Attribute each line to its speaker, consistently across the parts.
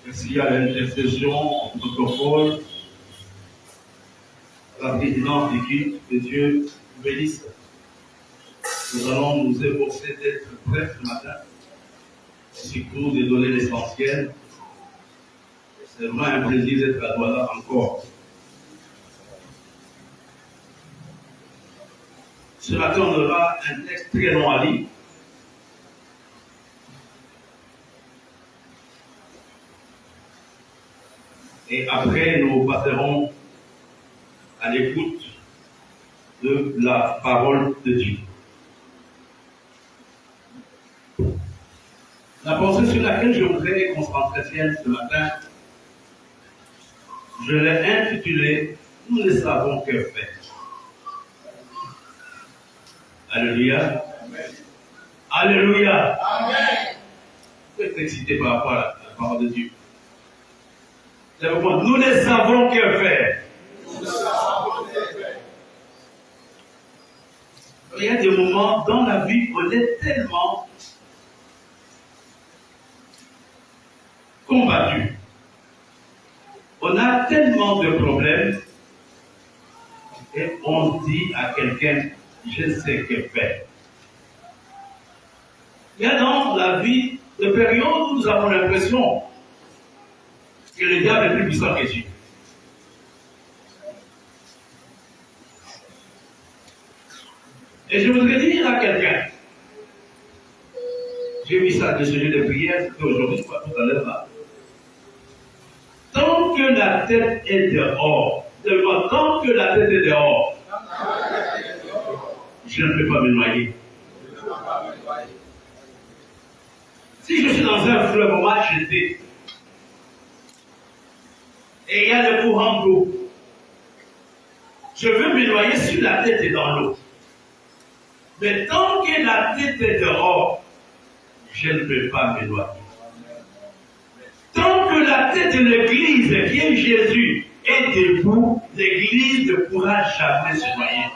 Speaker 1: Merci à l'intercession en protocole, la présidence d'équipe, que Dieu bénisse. Nous allons nous efforcer d'être prêts ce matin, surtout de donner l'essentiel. C'est vraiment un plaisir d'être à Douala encore. Ce matin, on aura un texte très long à lire. Et après, nous passerons à l'écoute de la parole de Dieu. La pensée sur laquelle je voudrais qu'on s'entretienne ce matin, je l'ai intitulée « Nous ne savons que faire ». Alléluia. Amen. Alléluia. Amen. Vous êtes excité par rapport à la parole de Dieu. Nous ne savons que faire. Il y a des moments dans la vie où on est tellement combattu. On a tellement de problèmes et on dit à quelqu'un, je sais que faire. Il y a dans la vie des périodes où nous avons l'impression que le diable est plus puissant que Dieu. Et je voudrais dire à quelqu'un, j'ai mis ça de sujet de prière, c'était aujourd'hui, pas tout à l'heure là. Tant que la tête est dehors, tant que la tête est dehors, je ne peux pas me noyer. Si je suis dans un fleuve, on m'a jeté, et il y a le courant d'eau, je veux me noyer si la tête est dans l'eau. Mais tant que la tête est dehors, je ne peux pas me noyer. Tant que la tête de l'Église, qui est Jésus, est debout, l'Église ne pourra jamais se noyer.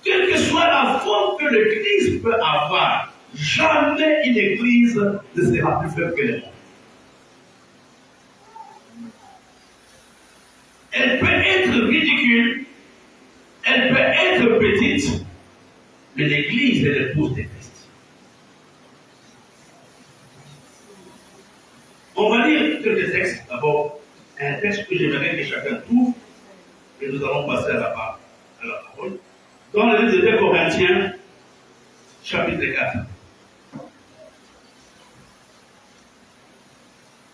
Speaker 1: Quelle que soit la forme que l'Église peut avoir, jamais une Église ne sera plus faible que les autres. Elle peut être ridicule, elle peut être petite, mais l'Église est l'épouse de Christ. On va lire quelques textes. D'abord, un texte que j'aimerais que chacun trouve, et nous allons passer à la parole. Dans le livre de 2 Corinthiens, chapitre 4.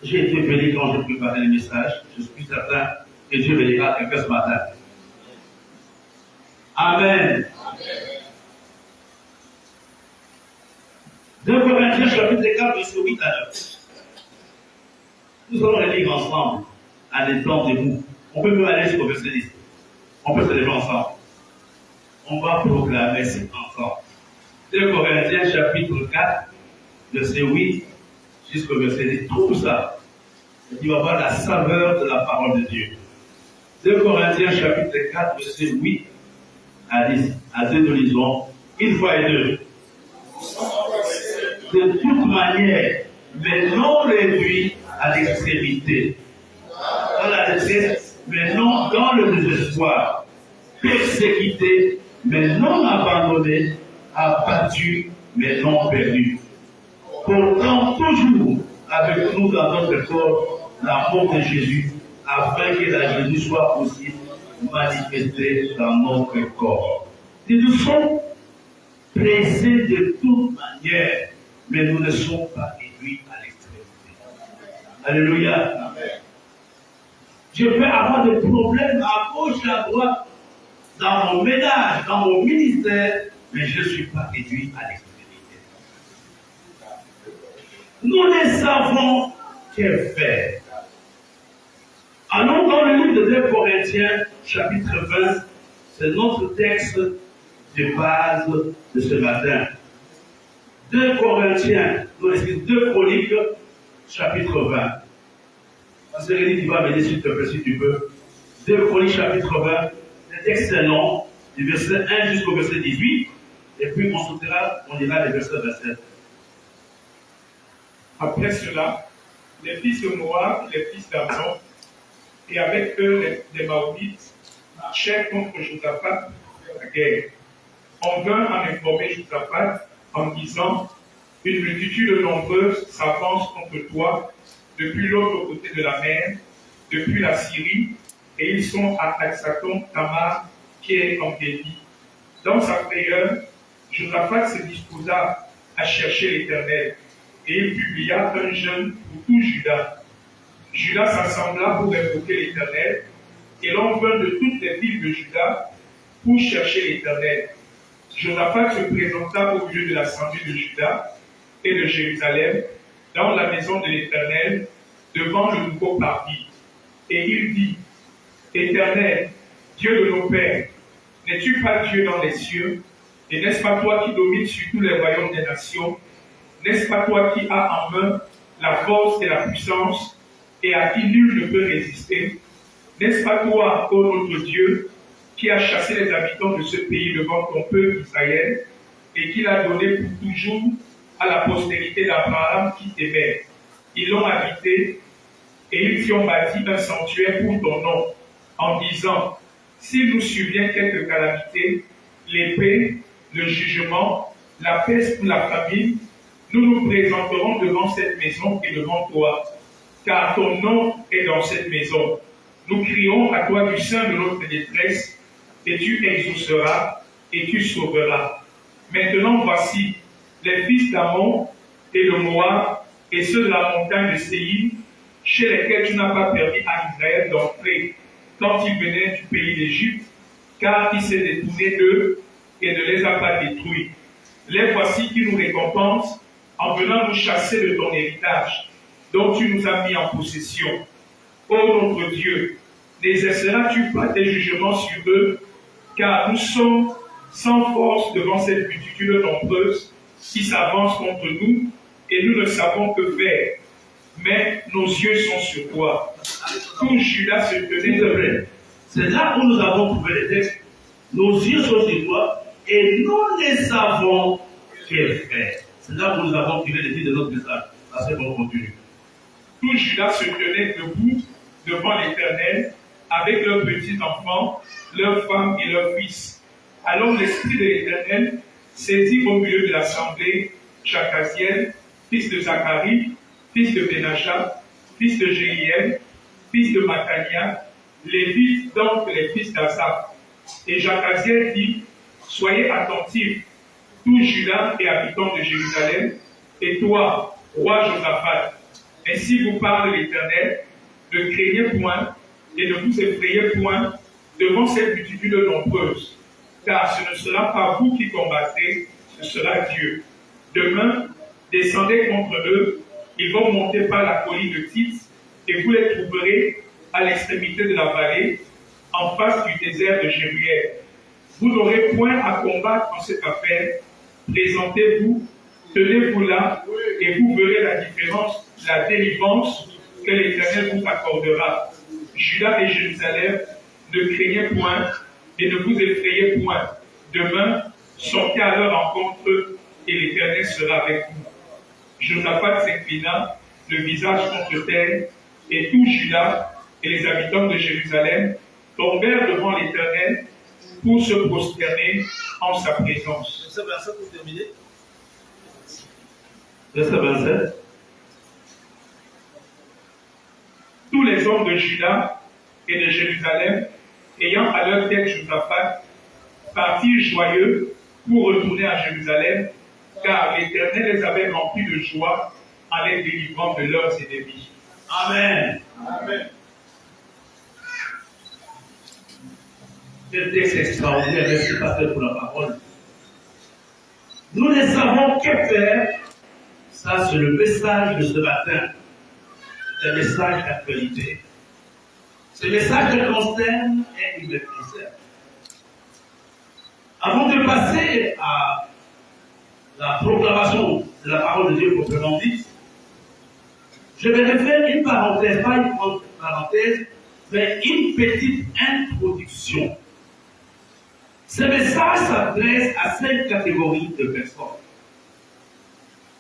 Speaker 1: J'ai été béni quand je préparais le message. Je suis certain que Dieu bénira quelqu'un ce matin. Amen. 2 Corinthiens, chapitre 4, verset 8 à 9. Nous allons les lire ensemble, en étant debout. On peut même aller jusqu'au verset 10. On peut se lever ensemble. On va proclamer cet ensemble. 2 Corinthiens, chapitre 4, verset 8 jusqu'au verset 10. Tout ça, il va avoir la saveur de la parole de Dieu. 2 Corinthiens, chapitre 4, verset 8 à 10. À 2, nous lisons une fois et deux. De toute manière, mais non réduit à l'extrémité. Dans la détresse, mais non dans le désespoir. Persécuté, mais non abandonné. Abattu, mais non perdu. Pourtant, toujours avec nous dans notre corps, l'amour de Jésus, afin que la Jésus soit aussi manifesté dans notre corps. Et nous sommes pressés de toute manière, mais nous ne sommes pas réduits à l'extrémité. Alléluia. Je peux avoir des problèmes à gauche et à droite, dans mon ménage, dans mon ministère, mais je ne suis pas réduit à l'extrémité. Nous ne savons que faire. Allons dans le livre de 2 Corinthiens, chapitre 20, c'est notre texte de base de ce matin. 2 Corinthiens, 2 Chroniques, chapitre 20. C'est Rémi qui va m'aider s'il te plaît, si tu peux. 2 Chroniques, chapitre 20. Le texte est long, du verset 1 jusqu'au verset 18. Et puis on sautera, on ira les versets 27.
Speaker 2: Après cela, les fils de Moab, les fils d'Ammon, et avec eux les Maonites, marchèrent contre Josaphat pour la guerre. On vint en informer Josaphat en disant: une multitude nombreuse s'avance contre toi depuis l'autre côté de la mer, depuis la Syrie, et ils sont à Aksaton Tamar, qui est en Guédi. Dans sa frayeur, Josaphat se disposa à chercher l'Éternel, et il publia un jeûne pour tout Juda. Juda s'assembla pour invoquer l'Éternel, et l'on vint de toutes les villes de Juda pour chercher l'Éternel. Josaphat se présenta au milieu de l'assemblée de Juda et de Jérusalem, dans la maison de l'Éternel, devant le nouveau parvis. Et il dit: Éternel, Dieu de nos pères, n'es-tu pas Dieu dans les cieux? Et n'est-ce pas toi qui domines sur tous les royaumes des nations? N'est-ce pas toi qui as en main la force et la puissance, et à qui nul ne peut résister? N'est-ce pas toi, ô notre Dieu, qui as chassé les habitants de ce pays devant ton peuple Israël, et qui l'a donné pour toujours à la postérité d'Abraham qui t'aimait? Ils l'ont habité, et ils t'y ont bâti un sanctuaire pour ton nom, en disant: s'il nous survient quelque calamité, l'épée, le jugement, la peste ou la famine, nous nous présenterons devant cette maison et devant toi, car ton nom est dans cette maison. Nous crierons à toi du sein de notre détresse, et tu exauceras, et tu sauveras. Maintenant voici, les fils d'Ammon et de Moab, et ceux de la montagne de Séir, chez lesquels tu n'as pas permis à Israël d'entrer quand il venait du pays d'Égypte, car il s'est détourné d'eux et ne les a pas détruits. Les voici qui nous récompensent en venant nous chasser de ton héritage, dont tu nous as mis en possession. Ô notre Dieu, n'exerceras-tu pas tes jugements sur eux, car nous sommes sans force devant cette multitude nombreuse qui s'avance contre nous, et nous ne savons que faire. Mais nos yeux sont sur toi. Tout Judas se tenait de vrai.
Speaker 1: C'est là où nous avons trouvé les textes. Nos yeux sont sur toi, et nous ne savons que faire. C'est là où nous avons tiré les titres de notre message. Ça, c'est bon contenu.
Speaker 2: Tout Judas se tenait debout devant l'Éternel, avec leurs petits-enfants, leurs femmes et leurs fils. Alors l'Esprit de l'Éternel saisit au milieu de l'assemblée Jacaziel, fils de Zacharie, fils de Benaja, fils de Jéhiel, fils de Mattania, Lévite, donc les fils d'Asaph. Et Jacaziel dit: soyez attentifs, tous Judas et habitants de Jérusalem, et toi, roi Josaphat. Ainsi vous parle l'Éternel: ne craignez point et ne vous effrayez point devant cette multitude nombreuse, car ce ne sera pas vous qui combattrez, ce sera Dieu. Demain, descendez contre eux, ils vont monter par la colline de Tis, et vous les trouverez à l'extrémité de la vallée, en face du désert de Jéruel. Vous n'aurez point à combattre en cette affaire. Présentez-vous, tenez-vous là, et vous verrez la différence, la délivrance que l'Éternel vous accordera. Juda et Jérusalem, ne craignez point et ne vous effrayez point. Demain, sortez à leur rencontre et l'Éternel sera avec vous. Josaphat s'inclina, le visage contre terre, et tout Juda et les habitants de Jérusalem tombèrent devant l'Éternel pour se prosterner en sa présence.
Speaker 3: Verset 27 pour terminer.
Speaker 1: Verset 27.
Speaker 2: Tous les hommes de Juda et de Jérusalem, ayant à leur tête Josaphat, partirent joyeux pour retourner à Jérusalem, car l'Éternel les avait remplis de joie en les délivrant de leurs ennemis.
Speaker 1: Amen.
Speaker 2: Amen.
Speaker 1: Quel texte extraordinaire, merci pasteur pour la parole. Nous ne savons que faire. Ça, c'est le message de ce matin. C'est un message d'actualité. Ce message me concerne et il me concerne. Avant de passer à la proclamation de la parole de Dieu proprement dite, je vais refaire une parenthèse, pas une grande parenthèse, mais une petite introduction. Ce message s'adresse à 5 catégories de personnes.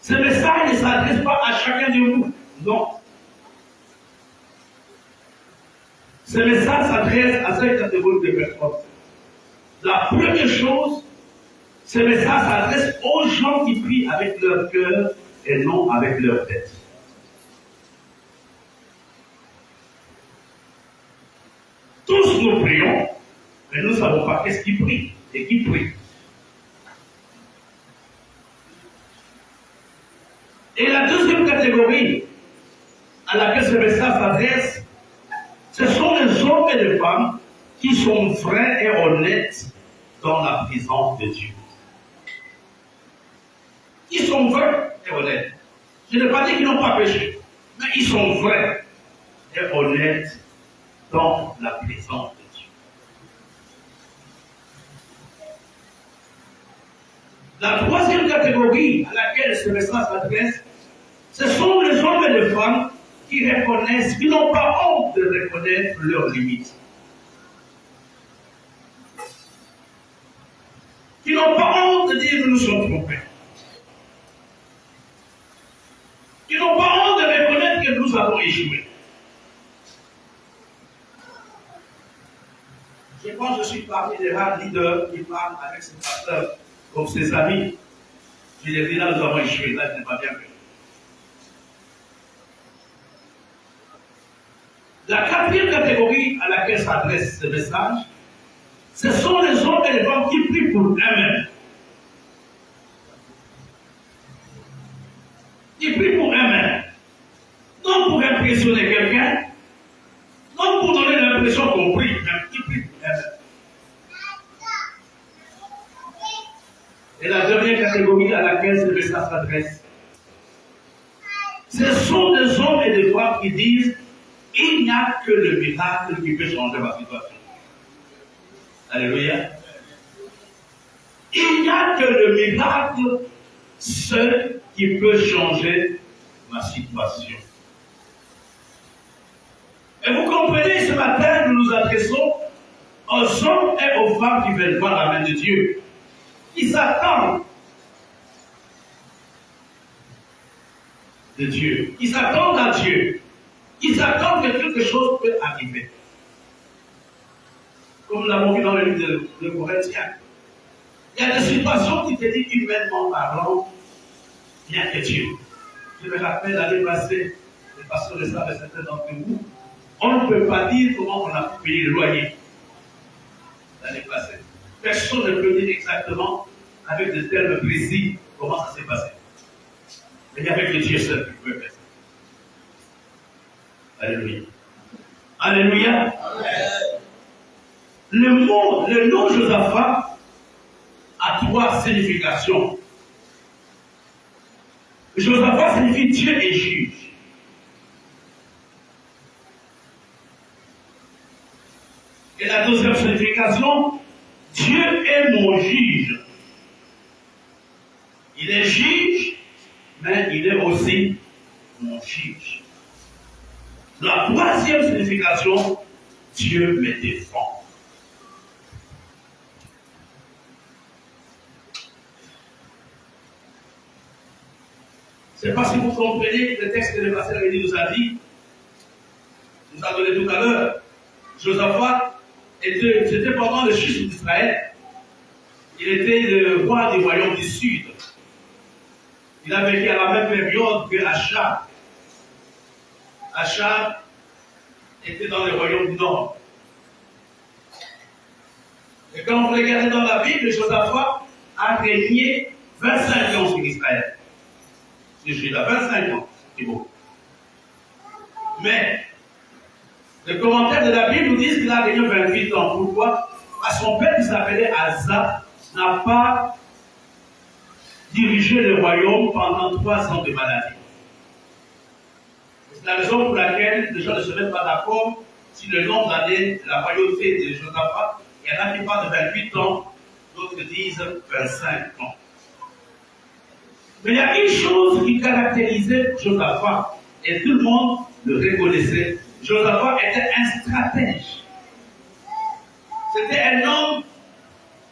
Speaker 1: Ce message ne s'adresse pas à chacun de vous. Non. Ce message s'adresse à cette catégorie de personnes. La première chose, ce message s'adresse aux gens qui prient avec leur cœur et non avec leur tête. Tous nous prions, mais nous ne savons pas qu'est-ce qui prie et qui prie. Et la deuxième catégorie à laquelle ce message s'adresse, ce sont les hommes et les femmes qui sont vrais et honnêtes dans la présence de Dieu. Ils sont vrais et honnêtes. Je n'ai pas dit qu'ils n'ont pas péché, mais ils sont vrais et honnêtes dans la présence de Dieu. La troisième catégorie à laquelle ce message s'adresse, ce sont les hommes et les femmes qui reconnaissent, qui n'ont pas honte de reconnaître leurs limites. Qui n'ont pas honte de dire que nous sommes trompés. Qui n'ont pas honte de reconnaître que nous avons échoué. Je pense que je suis parmi les rares leaders qui parlent avec ses pasteurs comme ses amis. Je les dis là, nous avons échoué, là, je n'ai pas bien fait. La quatrième catégorie à laquelle s'adresse ce message, ce sont les hommes et les femmes qui prient pour eux-mêmes. Qui prient pour eux-mêmes. Non pour impressionner quelqu'un, non pour donner l'impression qu'on prie, mais qui prient pour eux-mêmes. Et la dernière catégorie à laquelle ce message s'adresse, ce sont des hommes et des femmes qui disent il n'y a que le miracle qui peut changer ma situation. Alléluia. Il n'y a que le miracle seul qui peut changer ma situation. Et vous comprenez, ce matin, nous nous adressons aux hommes et aux femmes qui veulent voir la main de Dieu. Ils s'attendent de Dieu. Ils s'attendent à Dieu. Ils attendent que quelque chose peut arriver. Comme nous l'avons vu dans le livre de Corinthiens. Il y a des situations qui te disent humainement parlant, il n'y a que Dieu. Je me rappelle l'année passée, le pasteur le savait, certains d'entre vous, on ne peut pas dire comment on a pu payer le loyer l'année passée. Personne ne peut dire exactement, avec des termes précis, comment ça s'est passé. Mais il n'y avait que Dieu seul qui pouvait faire ça. Alléluia. Alléluia. Amen. Le nom Josaphat a trois significations. Josaphat signifie Dieu est juge. Et la deuxième signification, Dieu est mon juge. Il est juge, mais il est aussi mon juge. La troisième signification, Dieu me défend. Je ne sais pas si vous comprenez le texte que le pasteur Rémi nous a dit, nous a donné tout à l'heure. Josaphat c'était pendant le chute d'Israël. Il était le roi du royaume du Sud. Il a vécu à la même période que Achab. Achab était dans le royaume du Nord. Et quand vous regardez dans la Bible, Josaphat a régné 25 ans sur Israël. Je suis là, 25 ans, c'est beau. Mais, les commentaires de la Bible nous disent qu'il a régné 28 ans. Pourquoi? Parce que son père qui s'appelait Asa n'a pas dirigé le royaume pendant 3 ans de maladie. C'est la raison pour laquelle les gens ne se mettent pas d'accord si le nombre d'années de la royauté de Josaphat. Il y en a qui parlent de 28 ans, d'autres disent 25 ans. Mais il y a une chose qui caractérisait Josaphat, et tout le monde le reconnaissait. Josaphat était un stratège. C'était un homme,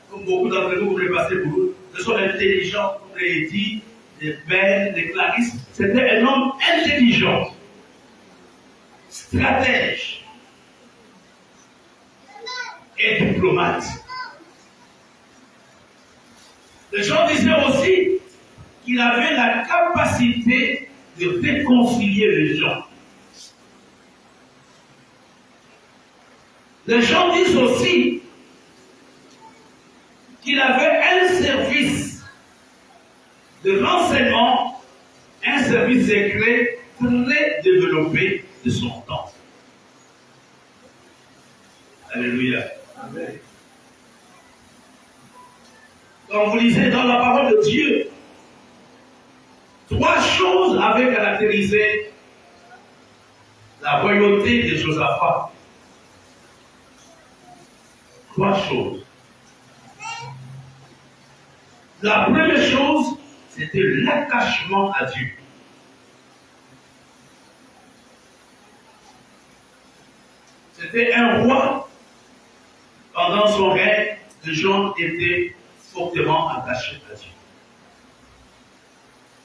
Speaker 1: comme beaucoup d'entre vous, vous le passez pour vous, de son intelligence, comme je l'ai dit, des Ben, des Clarisse. C'était un homme intelligent, stratège et diplomate. Les gens disaient aussi qu'il avait la capacité de réconcilier les gens. Les gens disent aussi qu'il avait un service de renseignement, un service secret très développé de son temps. Alléluia. Amen. Quand vous lisez dans la parole de Dieu, 3 choses avaient caractérisé la royauté de Josaphat. 3 choses. La première chose, c'était l'attachement à Dieu. C'était un roi. Pendant son règne, les gens étaient fortement attachés à Dieu.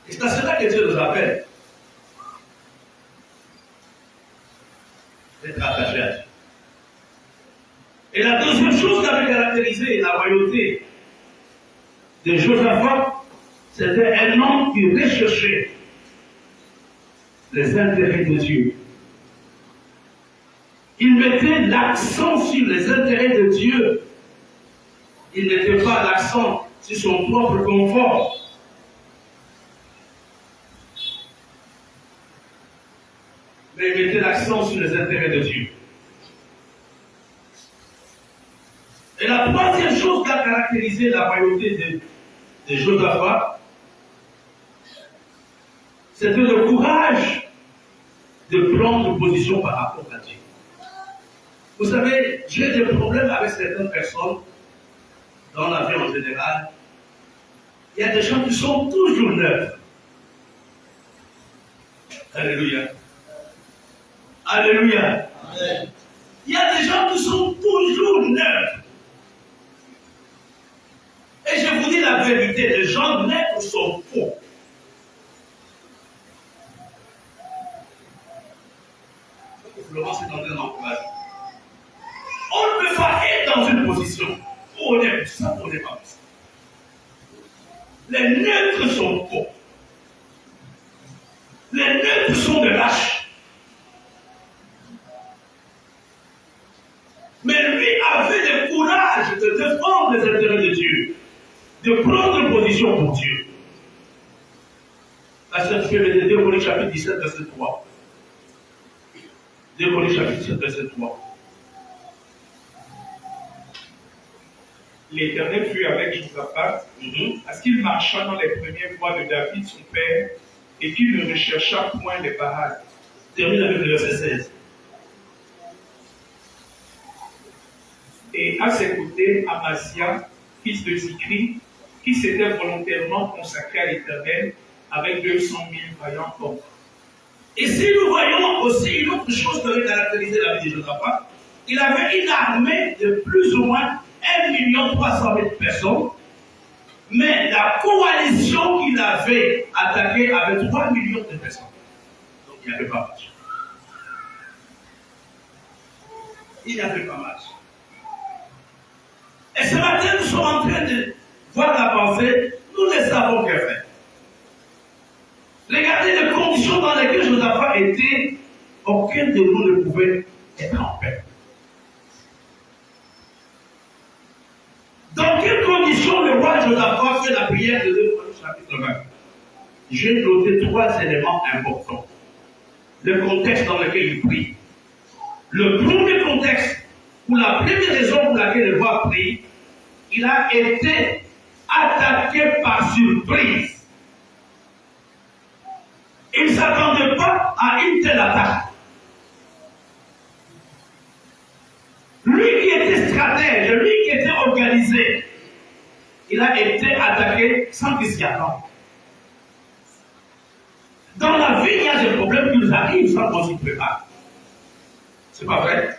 Speaker 1: Et c'est à cela que Dieu nous appelle. D'être attachés à Dieu. Et la deuxième chose qui avait caractérisé la royauté de Josaphat, c'était un homme qui recherchait les intérêts de Dieu. Il mettait l'accent sur les intérêts de Dieu. Il ne mettait pas l'accent sur son propre confort. Mais il mettait l'accent sur les intérêts de Dieu. Et la troisième chose qui a caractérisé la royauté de Josaphat, c'était le courage de prendre position par rapport à Dieu. Vous savez, j'ai des problèmes avec certaines personnes, dans la vie en général. Il y a des gens qui sont toujours neufs. Alléluia. Alléluia. Amen. Il y a des gens qui sont toujours neufs. Et je vous dis la vérité, les gens neufs sont faux. Florence est en train d'encourager. On ne peut pas être dans une position où on est ça, on n'est pas ça. Les neutres sont faux. Les neutres sont de lâches. Mais lui avait le courage de défendre les intérêts de Dieu, de prendre une position pour Dieu. La Sainte Fédé, 2 Corinthiens chapitre 17, verset 3. 2 Corinthiens chapitre 17, verset 3.
Speaker 2: L'Éternel fut avec Josaphat, parce qu'il marcha dans les premières voies de David, son père, et qu'il ne rechercha point les Baals.
Speaker 1: Termine avec le verset 16.
Speaker 2: Et à ses côtés, Amasia, fils de Zikri, qui s'était volontairement consacré à l'Éternel avec 200 000 vaillants hommes.
Speaker 1: Et si nous voyons aussi une autre chose qui avait caractérisé la vie de Josaphat, il avait une armée de plus ou moins 1 300 000 personnes, mais la coalition qu'il avait attaquée avait 3 millions de personnes. Donc il n'y avait pas match. Il n'y avait pas match. Et ce matin, nous sommes en train de voir la pensée, nous ne savons que faire. Regardez les conditions dans lesquelles Josaphat était, aucun de nous ne pouvait être en paix. Dans quelles conditions le roi Josaphat fait la prière de 2 Corinthiens chapitre 20? J'ai noté 3 éléments importants. Le contexte dans lequel il prie. Le premier contexte, ou la première raison pour laquelle le roi prie, il a été attaqué par surprise. Il ne s'attendait pas à une telle attaque. Lui qui était stratège, lui qui était organisé, il a été attaqué sans qu'il s'y attende. Dans la vie, il y a des problèmes qui nous arrivent sans qu'on s'y prépare. C'est pas vrai?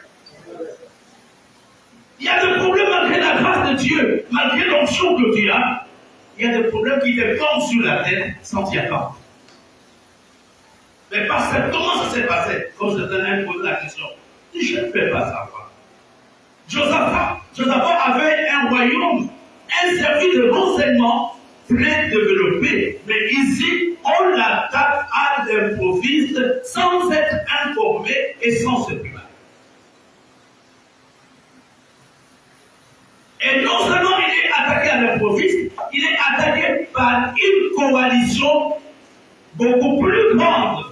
Speaker 1: Il y a des problèmes malgré la grâce de Dieu, malgré l'onction que Dieu a. Il il y a des problèmes qui te tombent sur la tête sans t'y attendre. Mais parce que comment ça s'est passé? Comme certains ont posé la question. Je ne peux pas savoir. Josaphat avait un royaume, un service de renseignement très développé. Mais ici, on l'attaque à l'improviste sans être informé et sans se préparer. Et non seulement il est attaqué à l'improviste, il est attaqué par une coalition beaucoup plus grande,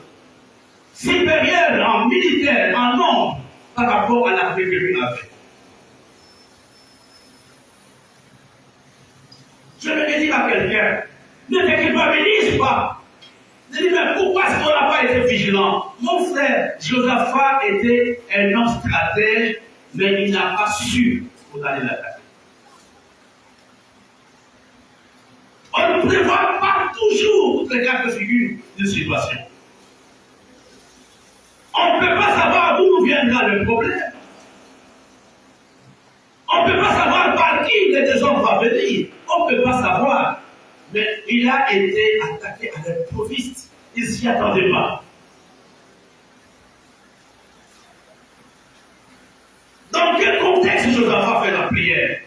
Speaker 1: supérieure en militaire, en nombre, par rapport à l'armée que lui avait. Je vais dire à quelqu'un, ne te culpabilise pas. Je dis, mais pourquoi est-ce qu'on n'a pas été vigilant? Mon frère, Josaphat était un homme stratège, mais il n'a pas su qu'on allait l'attaquer. On ne prévoit pas toujours toutes les cas de figure de situation. On ne peut pas savoir d'où viendra le problème. On ne peut pas savoir par qui le désordre va venir. On ne peut pas savoir. Mais il a été attaqué à l'improviste. Il ne s'y attendait pas. Dans quel contexte Josaphat fait la prière?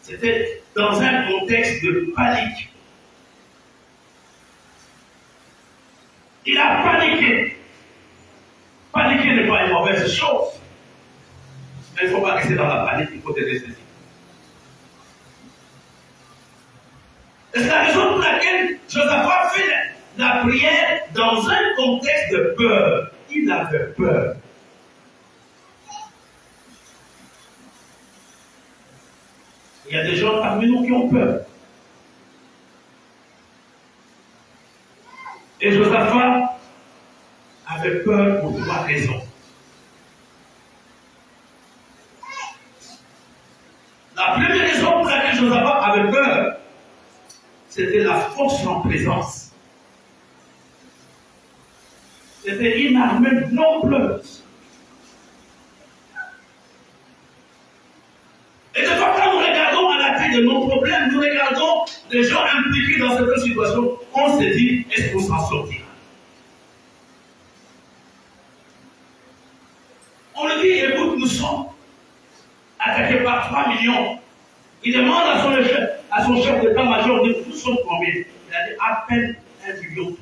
Speaker 1: C'était dans un contexte de panique. Il a paniqué. Paniquer n'est pas une mauvaise chose. Mais il ne faut pas rester dans la panique, il faut être saisi. C'est la raison pour laquelle Josaphat fait la prière dans un contexte de peur. Il avait peur. Il y a des gens parmi nous qui ont peur. Et Josaphat avait peur pour 3 raisons. La première raison pour laquelle Josaphat avait peur, c'était la force en présence. C'était une armée nombreuse. Et de fois, quand nous regardons à la tête de nos problèmes, nous regardons les gens impliqués dans cette situation, on se dit, est-ce qu'on s'en sortira? On lui dit, écoute, nous sommes attaqués par 3 millions. Il demande à son chef d'état-major, nous sommes combien? Il a dit à peine 1,3 million.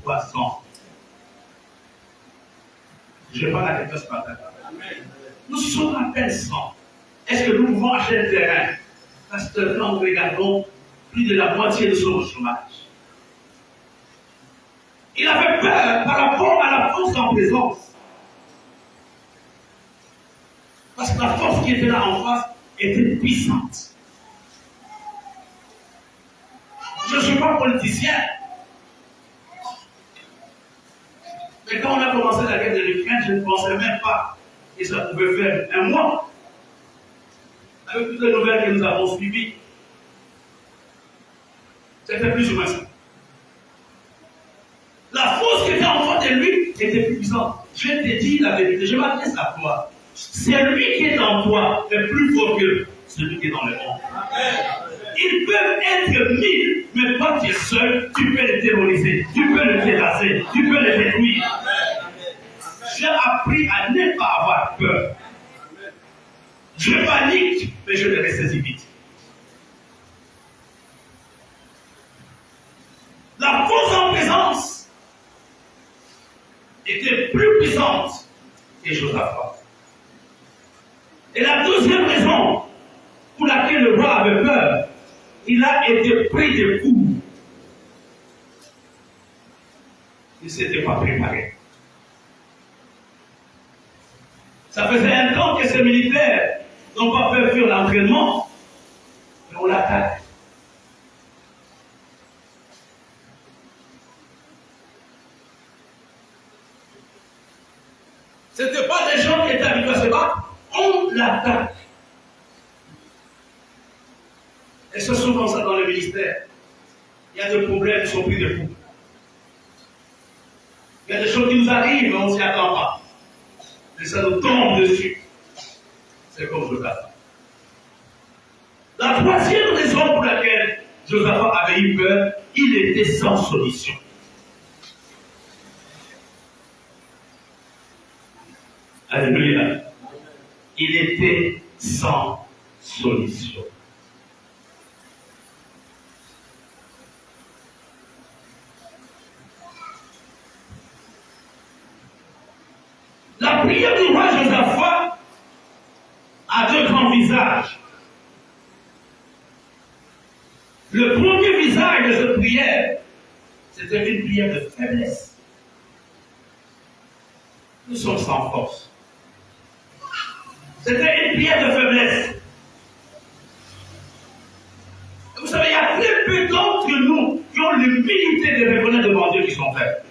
Speaker 1: Je vais pas la question ce matin. Nous sommes à peine 100. Est-ce que nous pouvons acheter un terrain? Parce que quand nous regardons, plus de la moitié de son chômage. Il avait peur par rapport à la force en présence. Parce que la force qui était là en face était puissante. Je ne suis pas politicien. Mais quand on a commencé la guerre de l'Ukraine, je ne pensais même pas que ça pouvait faire un mois. Avec toutes les nouvelles que nous avons suivies. C'était plus ou moins ça. La force qui était en face de lui était puissante. Je te dis la vérité, je m'adresse à toi. C'est lui qui est en toi, est plus fort que celui qui est dans le monde. Ils peuvent être 1000, mais quand tu es seul, tu peux les terroriser, tu peux les terrasser, tu peux les détruire. J'ai appris à ne pas avoir peur. Je panique, mais je les ressaisis vite. La force en présence était plus puissante que Josaphat. Et la deuxième raison pour laquelle le roi avait peur, il a été pris de coups. Il ne s'était pas préparé. Ça faisait un temps que ces militaires n'ont pas fait faire l'entraînement, mais on l'attaque. Ce n'étaient pas des gens qui étaient habitués à se battre, on l'attaque. Et c'est souvent ça dans le ministère. Il y a des problèmes qui sont pris de coups. Il y a des choses qui nous arrivent, mais on ne s'y attend pas. Et ça nous tombe dessus. C'est comme Josaphat. La troisième raison pour laquelle Josaphat avait eu peur, il était sans solution. Alléluia. Il était sans solution. La prière du roi Josaphat a deux grands visages. Le premier visage de cette prière, c'était une prière de faiblesse. Nous sommes sans force. C'était une prière de faiblesse. Vous savez, il y a très peu d'entre nous qui ont l'humilité de reconnaître devant Dieu qu'ils sont faibles.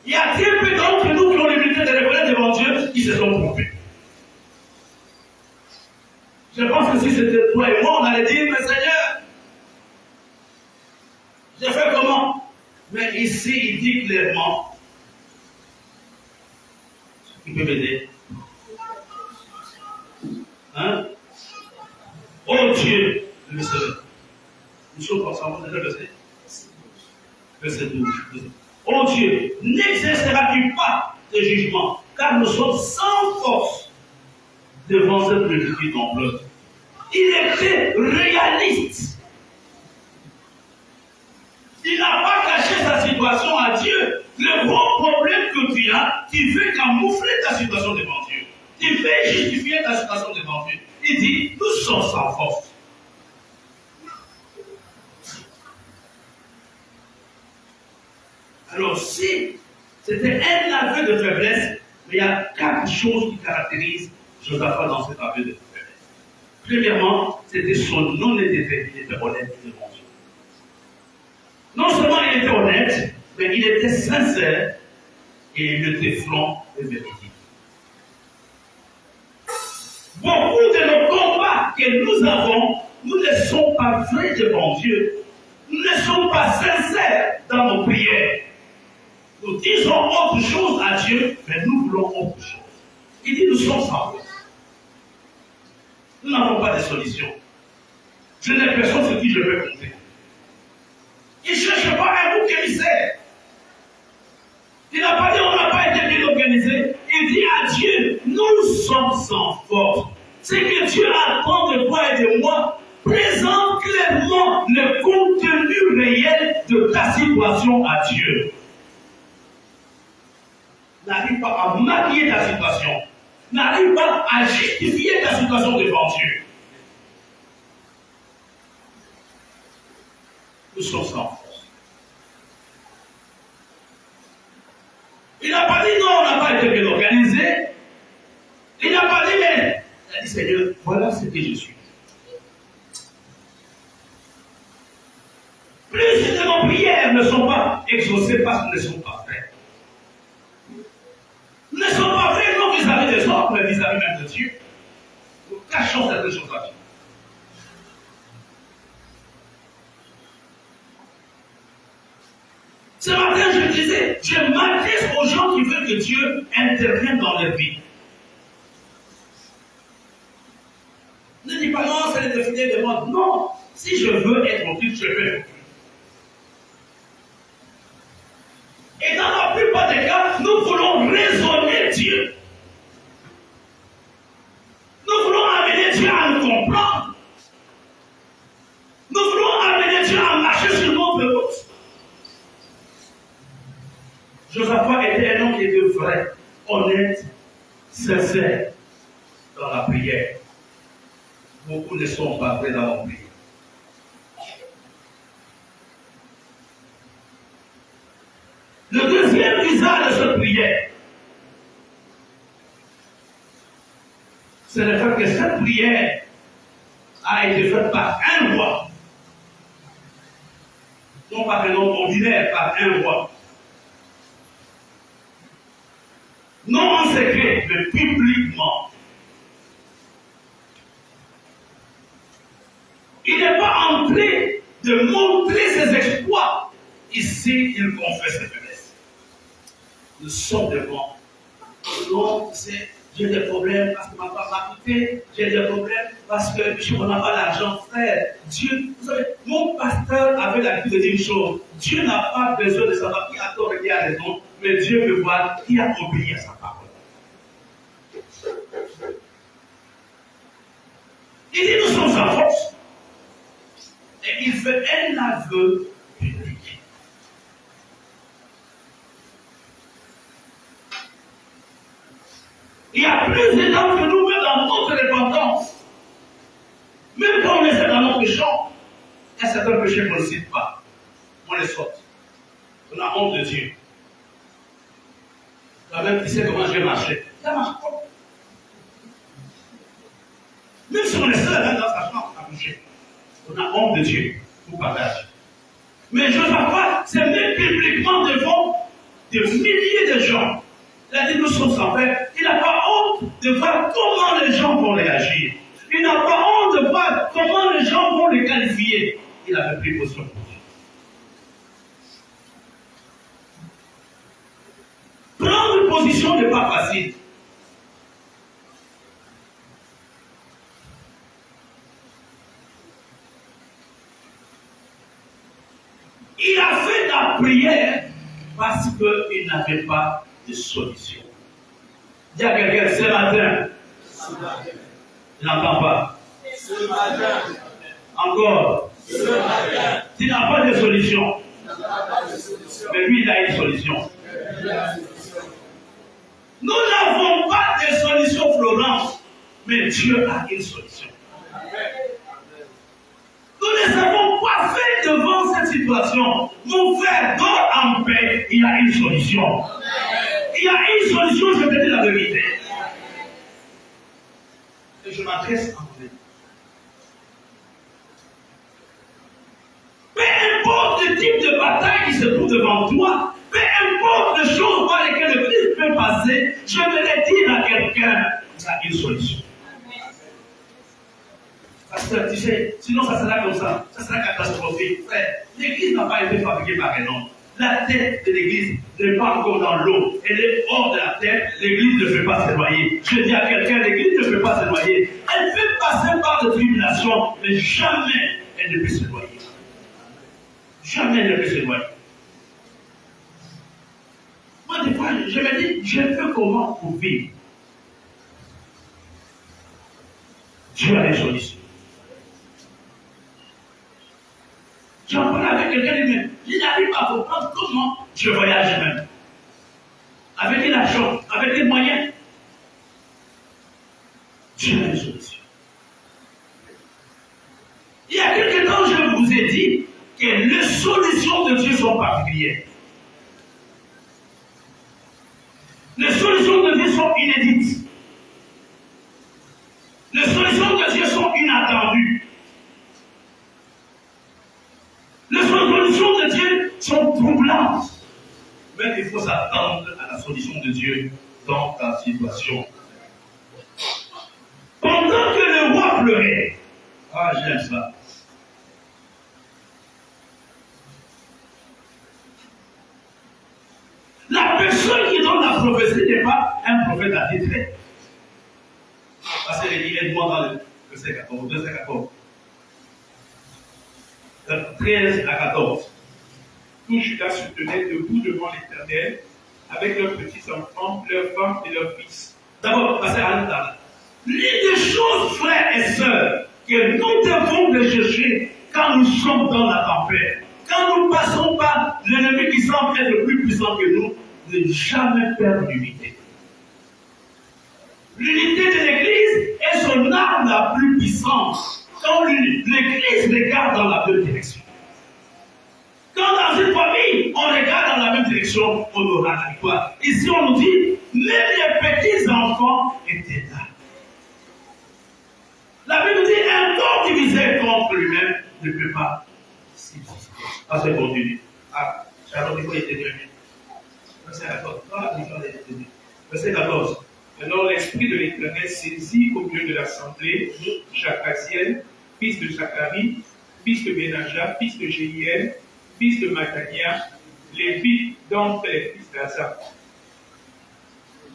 Speaker 1: Il y a très peu d'entre nous qui ont l'humilité de reconnaître devant Dieu qu'ils se sont trompés. Je pense que si c'était toi et moi, on allait dire, mais Seigneur, j'ai fait comment? Mais ici, il dit clairement, il peut m'aider. Hein? Oh Dieu, le Seigneur. Nous sommes ensemble, verset 12. Oh Dieu, n'exerceras-tu pas de jugement, car nous sommes sans force devant cette multitude nombreuse. Il était réaliste. Il n'a pas caché sa situation à Dieu. Le gros problème que tu as, tu veux camoufler ta situation devant Dieu. Tu veux justifier ta situation devant Dieu. Il dit, nous sommes sans force. Alors si c'était un aveu de faiblesse, mais il y a quatre choses qui caractérisent Josaphat dans cet aveu de faiblesse. Premièrement, c'était son honnêteté. Il était honnête devant Dieu. Non seulement il était honnête, mais il était sincère et il était franc et véridique. Beaucoup de nos combats que nous avons, nous ne sommes pas vrais devant Dieu. Nous ne sommes pas sincères dans nos prières. Nous disons autre chose à Dieu, mais nous voulons autre chose. Il dit, nous sommes sans force. Nous n'avons pas de solution. Je n'ai personne sur qui je peux compter. Il ne cherche pas un bouc émissaire. Il n'a pas dit on n'a pas été bien organisé. Il dit à Dieu, nous sommes sans force. C'est que Dieu attend de toi et de moi. Présente clairement le contenu réel de ta situation à Dieu. N'arrive pas à maquiller ta situation. N'arrive pas à justifier ta situation devant Dieu. Nous sommes sans force. Il n'a pas dit non, on n'a pas été bien organisé. Il n'a pas dit mais. Il a dit Seigneur, voilà ce que je suis. Plus de nos prières ne sont pas exaucées parce qu'elles ne sont pas vraies. Ne sont pas vraies non vis-à-vis des autres, mais vis-à-vis même de Dieu. Nous cachons cette chose à Dieu. Ce matin, je disais, je m'adresse aux gens qui veulent que Dieu intervienne dans leur vie. Ne dis pas non, c'est le défilé de mode. Non, si je veux être mon fils, je vais être. Et dans la plupart des cas, nous voulons raisonner Dieu. Nous voulons amener Dieu à nous comprendre. Nous voulons amener Dieu à marcher sur notre route. Josaphat était un homme qui était vrai, honnête, sincère dans la prière. Beaucoup ne sont pas vrais dans la prière. Le deuxième visage de cette prière, c'est le fait que cette prière a été faite par un roi. Non pas un homme ordinaire, par un roi. Non en secret, mais publiquement. Il n'est pas en train de montrer ses exploits. Ici, il confesse ses faiblesses. Nous sommes devant l'homme, c'est j'ai des problèmes parce que ma femme m'a quitté, j'ai des problèmes parce que je n'ai pas l'argent, frère. Dieu, vous savez, mon pasteur avait l'habitude de dire une chose. Dieu n'a pas besoin de savoir qui a tort et qui a raison, mais Dieu veut voir qui a obéi à sa parole. Il dit, nous sommes en force. Et il fait un aveu public. Il y a plus de temps que nous, même dans notre repentance. Même quand on est dans nos péchants, il y a certains péchés qu'on ne cite pas. On les sort. On a honte de Dieu. Toi-même, tu sais comment je vais marcher. Ça ne marche pas. Même si on est seul dans sa chambre à coucher, on a honte de Dieu pour partager. Mais Josaphat, c'est même publiquement devant des milliers de gens. Il a dit, nous sommes sans père. Il n'a pas honte de voir comment les gens vont réagir. Il n'a pas honte de voir comment les gens vont le qualifier. Il avait pris position pour Dieu. Prendre position n'est pas facile. Il a fait la prière parce qu'il n'avait pas de solution. Dis à quelqu'un, ce matin, il n'entend pas.
Speaker 3: Ce matin,
Speaker 1: encore,
Speaker 3: ce matin,
Speaker 1: tu n'as pas de solution.
Speaker 3: n'a pas de solution.
Speaker 1: Mais lui, il a une solution.
Speaker 3: Il y a une solution.
Speaker 1: Nous n'avons pas de solution, Florence, mais Dieu a une solution. Nous ne savons pas faire devant cette situation. Mon frère, dors en paix, il y a une solution. Il y a une solution, je te dis la vérité. Et je m'adresse à vous. Peu importe le type de bataille qui se trouve devant toi, peu importe les choses par lesquelles le Christ peut passer, je vais dire à quelqu'un, il y a une solution. Parce que tu sais, sinon ça sera comme ça sera catastrophique. Frère, l'église n'a pas été fabriquée par un homme. La tête de l'église n'est pas encore dans l'eau. Elle est hors de la terre. L'église ne peut pas se noyer. Je dis à quelqu'un, l'église ne peut pas se noyer. Elle peut passer par des tribulations, mais jamais elle ne peut se noyer. Jamais elle ne peut se noyer. Moi, des fois, je me dis, je fais comment pour vivre? Dieu a les solutions. J'en parle avec quelqu'un lui-même. Il n'arrive pas à comprendre comment je voyage même. Avec l'argent, avec les moyens. Dieu a une solution. Il y a quelque temps, je vous ai dit que les solutions de Dieu sont particulières. Les solutions de Dieu sont inédites. Les solutions de Dieu sont inattendues. Les solutions de Dieu sont troublantes. Mais il faut s'attendre à la solution de Dieu dans ta situation. Pendant que le roi pleurait, ah j'aime ça. La personne qui donne la prophétie n'est pas un prophète attitré. Parce qu'il dit, aide-moi dans le verset 14, verset 14. 13 à 14.
Speaker 2: Tout Judas se tenait debout devant l'Éternel, avec leurs petits-enfants, leurs femmes et leurs fils.
Speaker 1: D'abord, passez à l'Éternel. L'une des choses, frères et sœurs, que nous devons rechercher quand nous sommes dans la tempête, quand nous passons par l'ennemi qui semble être plus puissant que nous, ne jamais perdre l'unité. L'unité de l'Église est son arme la plus puissante. Quand l'Église regarde dans la même direction. Quand dans une famille, on regarde dans la même direction, on aura la victoire. Ici, on nous dit, même les petits-enfants étaient là. La Bible dit, un corps divisé contre lui-même ne peut pas subsister. Ah, c'est continue. Ah, Charlotte, il faut être terminé. Verset 14. Verset 14.
Speaker 2: Alors l'Esprit de l'Éternel saisit au milieu de l'assemblée Jacaziel, fils de Zacharie, fils de Benaja, fils de Jéhiel, fils de Mattania, Lévite d'entre les fils d'Azaph.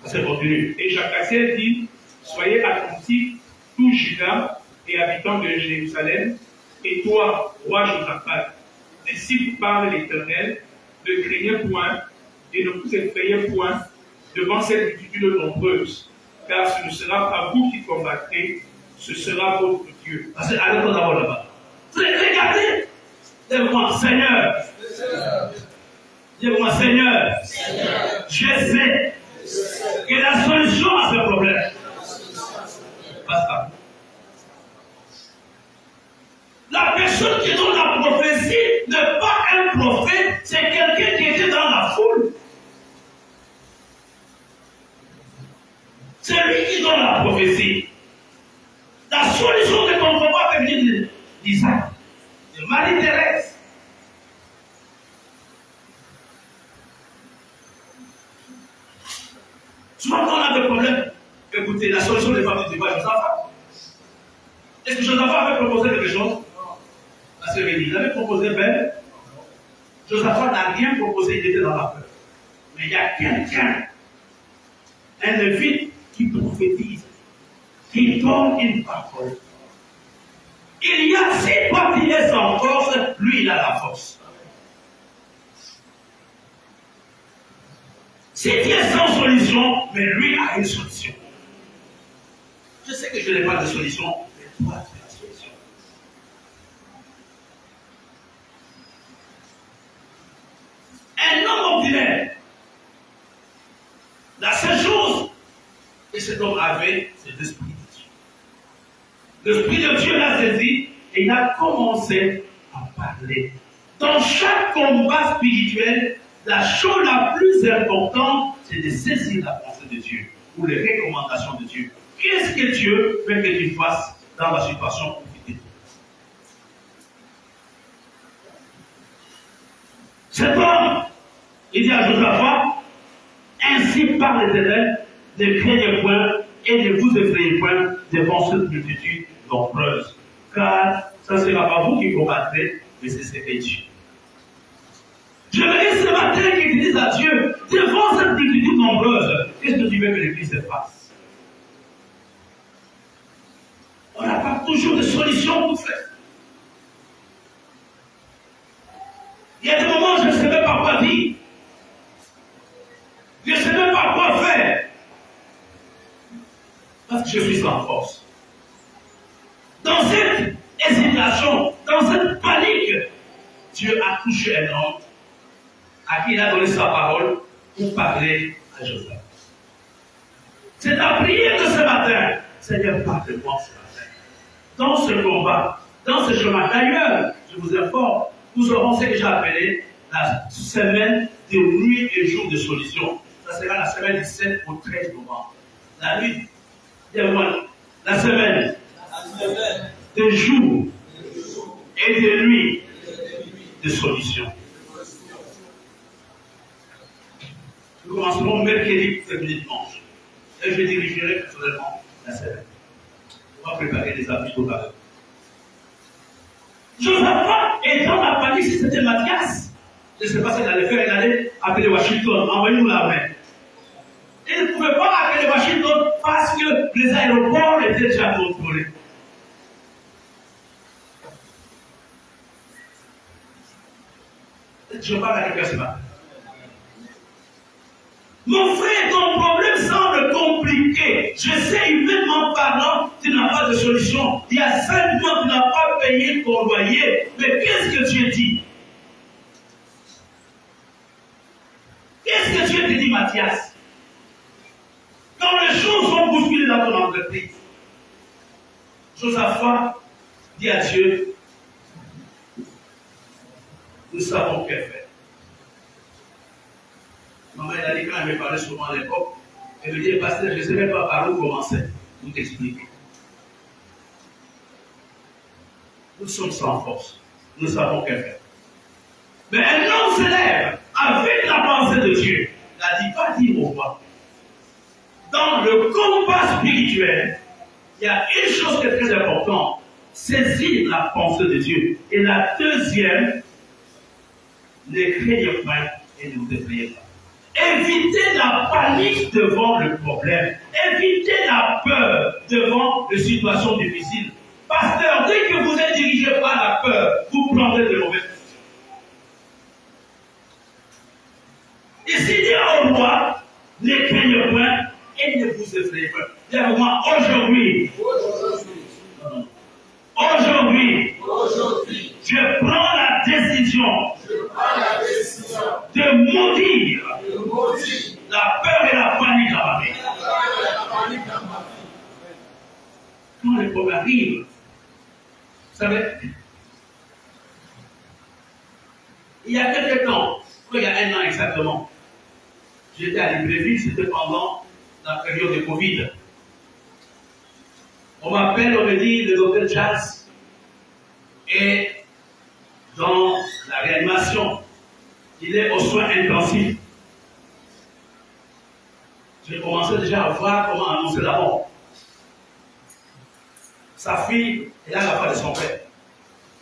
Speaker 1: Ça continue.
Speaker 2: Et Jacques Cassiel dit, soyez attentifs, tous Judas et habitants de Jérusalem, et toi, roi Josaphat, ainsi parle l'Éternel, ne craignez point et ne vous effrayez point devant cette multitude nombreuse, car ce ne sera pas vous qui combattrez, ce sera votre Dieu.
Speaker 1: Allez-vous d'abord là-bas. Regardez, dis-moi, Seigneur. Dis-moi, Seigneur. Je sais que la solution à ce problème. Basta. La personne qui donne la prophétie n'est pas un prophète, c'est quelqu'un qui était dans la foule. C'est lui qui donne la prophétie. La solution ne comprend pas que venir d'Isaac, de Marie-Thérèse. Souvent quand on a des problèmes, écoutez, la solution n'est pas venue de Josaphat. Est-ce que Josaphat avait proposé quelque chose? La sœur dit, il avait proposé belle. Josaphat n'a rien proposé, il était dans la peur. Mais il y a quelqu'un, un lévite, qui prophétise, qui donne une parole. Il y a, si toi tu es sans force, lui il a la force. Si tu es sans solution, mais lui a une solution. Je sais que je n'ai pas de solution, mais toi tu as la solution. Un homme ordinaire, la seule chose que cet homme avait, c'est l'Esprit de Dieu. L'Esprit de Dieu l'a saisi et il a commencé à parler. Dans chaque combat spirituel, la chose la plus importante, c'est de saisir la pensée de Dieu ou les recommandations de Dieu. Qu'est-ce que Dieu veut que tu fasses dans la situation où tu es? Cet homme, il dit à Josaphat, ainsi parle l'Éternel, ne craignez point et ne vous effrayez point devant cette multitude nombreuse. Car ce ne sera pas vous qui combattrez, mais c'est Dieu. Je veux ce matin qu'ils disent à Dieu, devant cette multitude nombreuse, qu'est-ce que tu veux que l'Église fasse? On n'a pas toujours de solution pour faire. Il y a des moments où je ne sais même pas quoi dire. Je ne sais même pas quoi faire. Parce que je suis sans force. Dans cette hésitation, dans cette panique, Dieu a touché un homme à qui il a donné sa parole pour parler à Joseph. C'est la prière de ce matin. Seigneur, parle-moi ce matin. Dans ce combat, dans ce chemin. D'ailleurs, je vous informe, nous aurons ce que j'ai appelé la semaine de nuit et jour de solution. Ça sera la semaine du 7 au 13 novembre. La nuit, la semaine de jour et de nuit de solution. Nous commencerons mercredi, samedi, dimanche. Et je dirigerai personnellement la semaine. On va préparer des affiches au carré. Josaphat est dans la panique si c'était Mathias. Je ne sais pas ce qu'il allait faire, il allait appeler Washington, envoyez-nous la main. Il ne pouvait pas appeler Washington parce que les aéroports étaient déjà contrôlés. Je parle à quelqu'un ce matin. Mon frère, ton problème semble compliqué. Je sais, humainement parlant, tu n'as pas de solution. Il y a 5 mois, tu n'as pas payé ton loyer. Mais qu'est-ce que Dieu dit? Qu'est-ce que Dieu te dit, Mathias? Quand les choses sont bousculées dans ton entreprise, Josaphat dit à Dieu, nous savons qu'elle fait. Maman, elle a dit, quand elle me parlait souvent à l'époque, elle me dit, pasteur, je ne sais même pas par où commencer. Vous t'expliquer. Nous sommes sans force. Nous savons qu'elle fait. Mais un homme se lève avec la pensée de Dieu. Il a dit, pas dire au roi. Dans le combat spirituel, il y a une chose qui est très importante. Saisir la pensée de Dieu. Et la deuxième, ne craignez point et ne vous effrayez pas. Évitez la panique devant le problème. Évitez la peur devant les situations difficiles. Pasteur, dès que vous êtes dirigé par la peur, vous prendrez de mauvaises décisions. Ici, dit au roi, ne craignez point et ne vous effrayez pas. Dis-moi, aujourd'hui, je prends la décision de maudire la peur et la panique dans ma vie. Quand les problèmes arrivent, vous savez, il y a quelques temps, il y a 1 an exactement, j'étais à Libreville, c'était pendant la période de Covid. On m'appelle, on me dit, le docteur Charles est dans la réanimation. Il est aux soins intensifs. J'ai commencé déjà à voir comment annoncer la mort. Sa fille, elle a la foi de son père.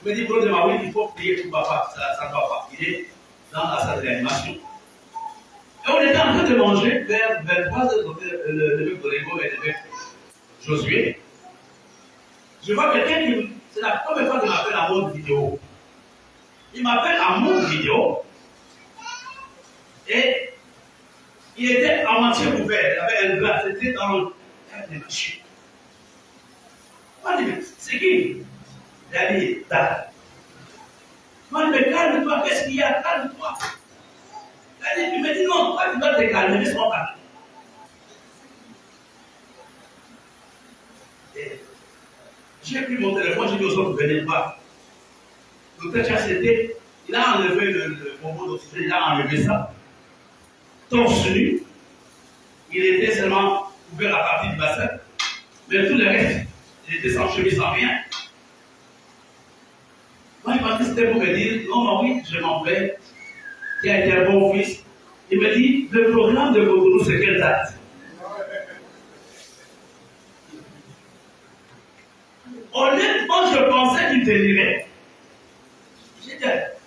Speaker 1: Il me dit, Bro de Maui, il faut prier pour papa. Ça ne va pas. Il est dans la salle de réanimation. Et on était en train de manger vers 23h, le mec de Régo et le mec Josué. Je vois quelqu'un qui, c'est la première fois qu'il m'appelle à mode vidéo. Il m'appelle à mode vidéo. Et il était à moitié ouvert. Il avait un glas, c'était dans le machine. Moi, je dis, c'est qui? Il a dit, Dad. Moi, je dis, mais calme-toi, qu'est-ce qu'il y a? Calme-toi. Il me dit, non, toi, tu dois te calmer, laisse-moi parler. J'ai pris mon téléphone, j'ai dit aux autres, venez pas. Le docteur Chassété, il a enlevé le bonbon d'oxygène, il a enlevé ça. Torse nu, il était seulement ouvert la partie du bassin, mais tout le reste, il était sans chemise, sans rien. Moi, je pensais que c'était pour me dire, non, non, oui, je m'en vais, il a été un bon fils. Il me dit, le programme de Cotonou, c'est quelle date? Honnêtement, je pensais qu'il délirait.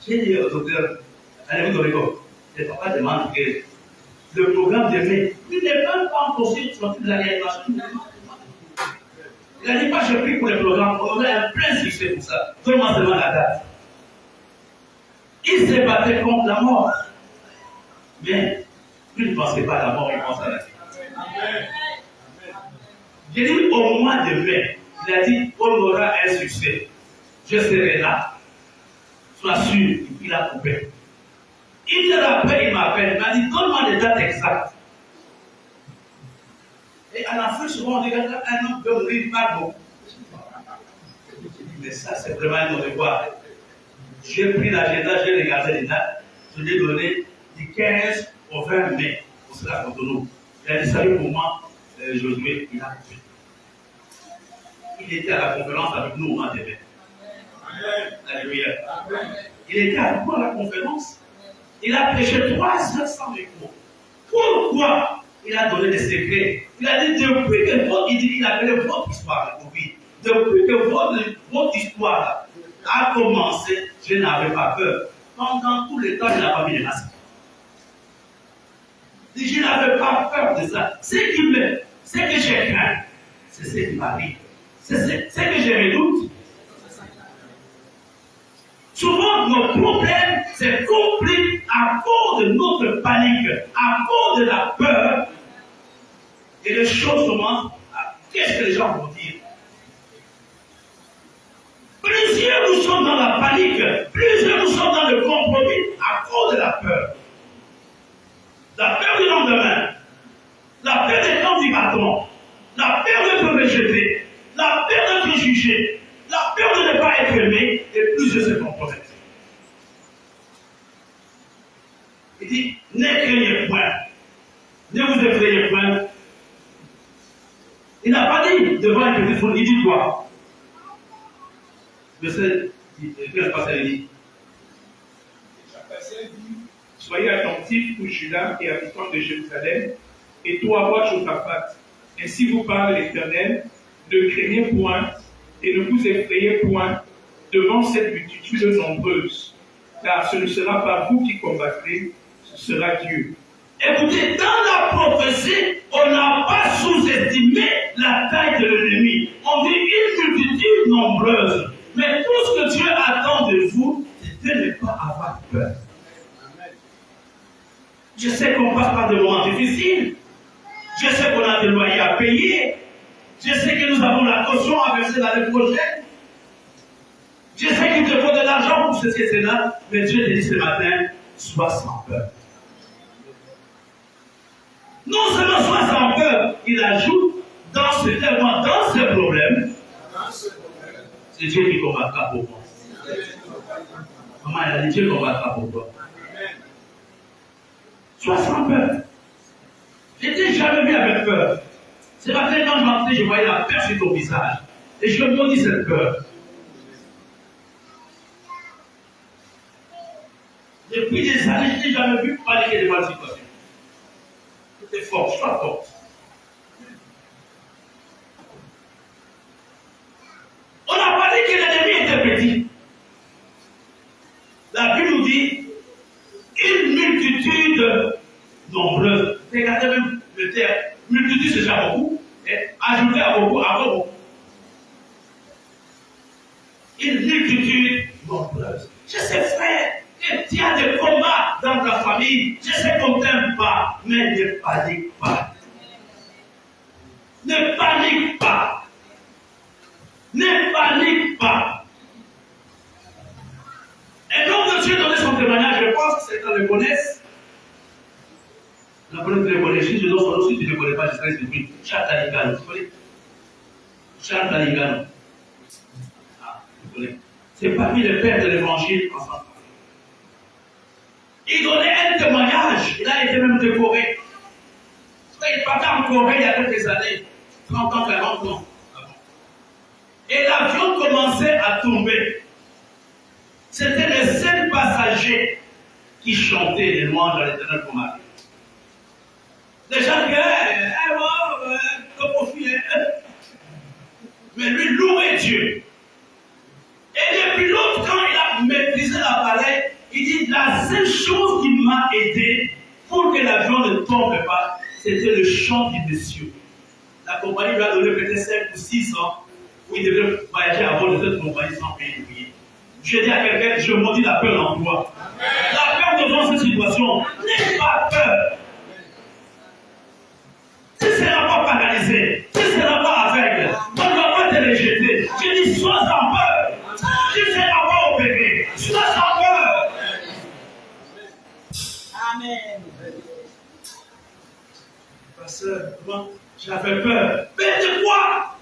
Speaker 1: J'ai dit au docteur, allez-vous dans l'école, le papa demande que le programme de mai, il n'est même pas encore sorti de la réanimation. Il n'a dit pas, je prie pour le programme, on a un plein succès pour ça. Donne-moi seulement la date. Il s'est battu contre la mort. Mais, lui ne pensait pas à la mort, il pense à la vie. J'ai dit, au mois de mai, il a dit, on aura un succès. Je serai là. Sois sûr, il a coupé. Une heure après, il m'appelle, il m'a dit, donne-moi les dates exactes. Et à la fin, souvent, on dit, un homme peut mourir par bon. Mais ça, c'est vraiment un devoir. J'ai pris l'agenda, j'ai regardé les dates, je lui ai donné du 15 au 20 mai, pour cela contre nous. Il a dit, salut pour moi, Josué, il a coupé. Il était à la conférence avec nous au mois de mai. Alléluia. Il était avec nous à la conférence. Il a prêché 3 heures sans micro. Pourquoi? Il a donné des secrets. Il a dit, depuis que votre, il a appelé votre histoire, depuis que votre histoire a commencé, je n'avais pas peur. Pendant tout le temps, je n'avais pas mis de masque. Je n'avais pas peur de ça. Ce que j'ai craint, c'est ce qui m'arrive. C'est ce que je redoute. Souvent, nos problèmes se compliquent à cause de notre panique, à cause de la peur. Et les choses commencent à... Qu'est-ce que les gens vont dire? Plusieurs nous sommes dans la panique, plusieurs nous sommes dans le compromis à cause de la peur. La peur du lendemain, la peur des temps du bâton, la peur d'être rejeté, la peur d'être jugé, la peur de ne pas être aimé, et plusieurs se compromettent. Il dit, ne craignez point, ne vous effrayez point. Il n'a pas dit devant un petit fond, il dit quoi? Verset, qu'est-ce que passage dit?
Speaker 2: Soyez attentifs, tous Judas et habitants de Jérusalem, et toi, roi Josaphat. Ainsi vous parle l'Éternel, ne craignez point et ne vous effrayez point devant cette multitude nombreuse, car ce ne sera pas vous qui combattrez, ce sera Dieu.
Speaker 1: Écoutez, dans la prophétie, on n'a pas sous-estimé la taille de l'ennemi. On dit une multitude nombreuse. Mais tout ce que Dieu attend de vous, c'est de ne pas avoir peur. Je sais qu'on passe par des moments difficiles. Je sais qu'on a des loyers à payer. Je sais que nous avons la caution à verser l'année prochaine. Je sais qu'il te faut de l'argent pour ceci et cela. Mais Dieu te dit ce matin, sois sans peur. Non seulement sois sans peur, il ajoute dans ce problème, c'est Dieu qui combattra pour moi. Comment il a dit Dieu combattra pour toi. Sois sans peur. Je n'étais jamais vu avec peur. Ce matin, quand je m'entendais, je voyais la peur sur ton visage. Et je me maudis cette peur. Depuis des années, je n'ai jamais vu paniquer devant la situation. Tu es fort, sois forte. On n'a pas dit que l'ennemi était petit. La Bible nous dit une multitude nombreuse. Regardez même le terme. Multitude, c'est déjà beaucoup. Et ajouter à beaucoup, encore beaucoup. Une multitude nombreuse. Je sais, frère, qu'il y a des combats dans ta famille. Je sais qu'on ne t'aime pas, mais ne panique pas. Ne panique pas. Ne panique pas. Et donc, Dieu donnait son témoignage, je pense que certains le connaissent. La première que tu le connais, si je donne son nom, si tu ne le connais pas, je serai surpris. Charles Taligano, tu connais? Charles Taligano. Ah, tu connais. C'est parmi les pères de l'évangile en France. Il donnait un témoignage. Il a été même décoré. Il partait en Corée il y a quelques années, 30 ans, 40 ans. Et l'avion commençait à tomber. C'était les 7 passagers qui chantaient les louanges à l'Éternel pour Marie. Les gens disaient, comme on filet. Mais lui louait Dieu. Et depuis l'autre, quand il a maîtrisé l'appareil, il dit, la seule chose qui m'a aidé pour que l'avion ne tombe pas, c'était le chant du monsieur. La compagnie lui a donné peut-être 5 ou 6 ans où il devait voyager à bord de cette compagnie sans payer le billet. Je dis à quelqu'un, je maudis la peur en toi. La peur devant cette situation, n'aie pas peur. Si ce n'est pas paralysé, si ce n'est pas aveugle, on ne va pas te rejeter. Je dis, sois sans peur. Si ce n'est pas opéré, sois sans peur.
Speaker 3: Amen.
Speaker 1: Pasteur, moi, j'avais peur. Mais de quoi?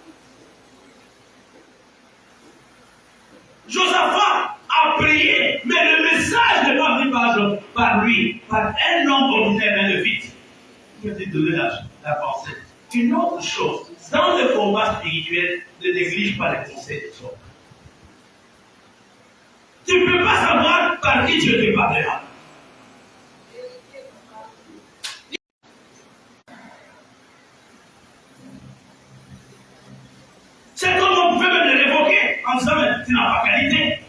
Speaker 1: Josaphat a prié, mais le message n'est pas venu par lui, par un homme ordinaire, un levite. Il a donné la pensée. Une autre chose, dans le combat spirituel, ne néglige pas les conseils des autres. Tu ne peux pas savoir par qui Dieu te parlera. C'est comme on pouvait même le révoquer en disant, mais tu n'as pas qualité.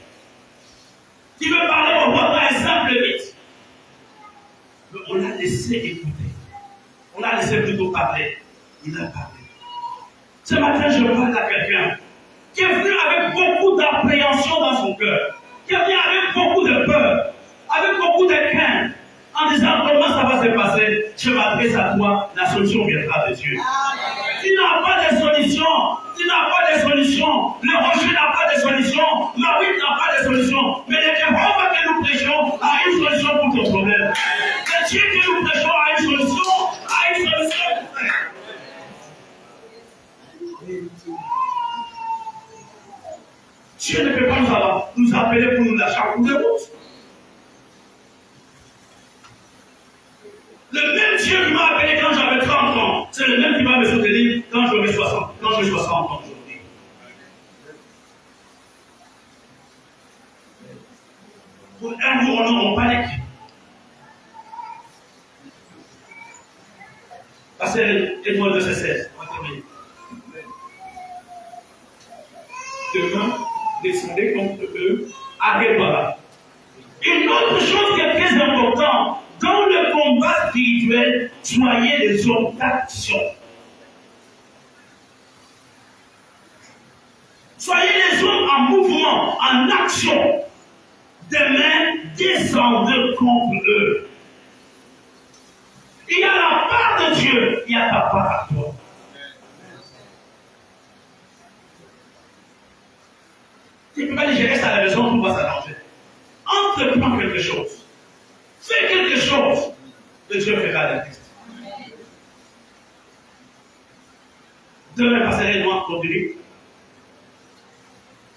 Speaker 1: Tu veux parler au roi par exemple vite. Mais on l'a laissé écouter. On l'a laissé plutôt parler. Il a parlé. Ce matin, je parle à quelqu'un qui est venu avec beaucoup d'appréhension dans son cœur, qui est venu avec beaucoup de peur, avec beaucoup de crainte, en disant comment ça va se passer. Je m'adresse à toi, la solution viendra de Dieu. Tu n'as pas de solution. Tu n'as pas de solution. Le rocher n'a pas de solution. La huile n'a pas de solution. Mais le Jéhovah que nous prêchons a une solution pour ton problème. Le Dieu que nous prêchons a une solution. A une solution. Dieu ne peut pas nous appeler pour nous lâcher en cours de route. Le même Dieu qui m'a appelé quand j'avais 30 ans, c'est le même qui va me soutenir quand j'aurai 60 ans aujourd'hui. Pour un jour, on panique. Passez Émoi 2:16.
Speaker 2: Demain, descendez contre eux
Speaker 1: à Rébala. Une autre chose qui est très importante, dans le combat spirituel, soyez des hommes d'action. Soyez des hommes en mouvement, en action. Demain, descendez contre eux. Il y a la part de Dieu, il y a ta part à toi. Tu ne peux pas dire, je reste à la maison, tout va s'arranger. Entreprends quelque chose. Fais quelque chose. Et Dieu fera le reste. Demain, passerez loin conduire.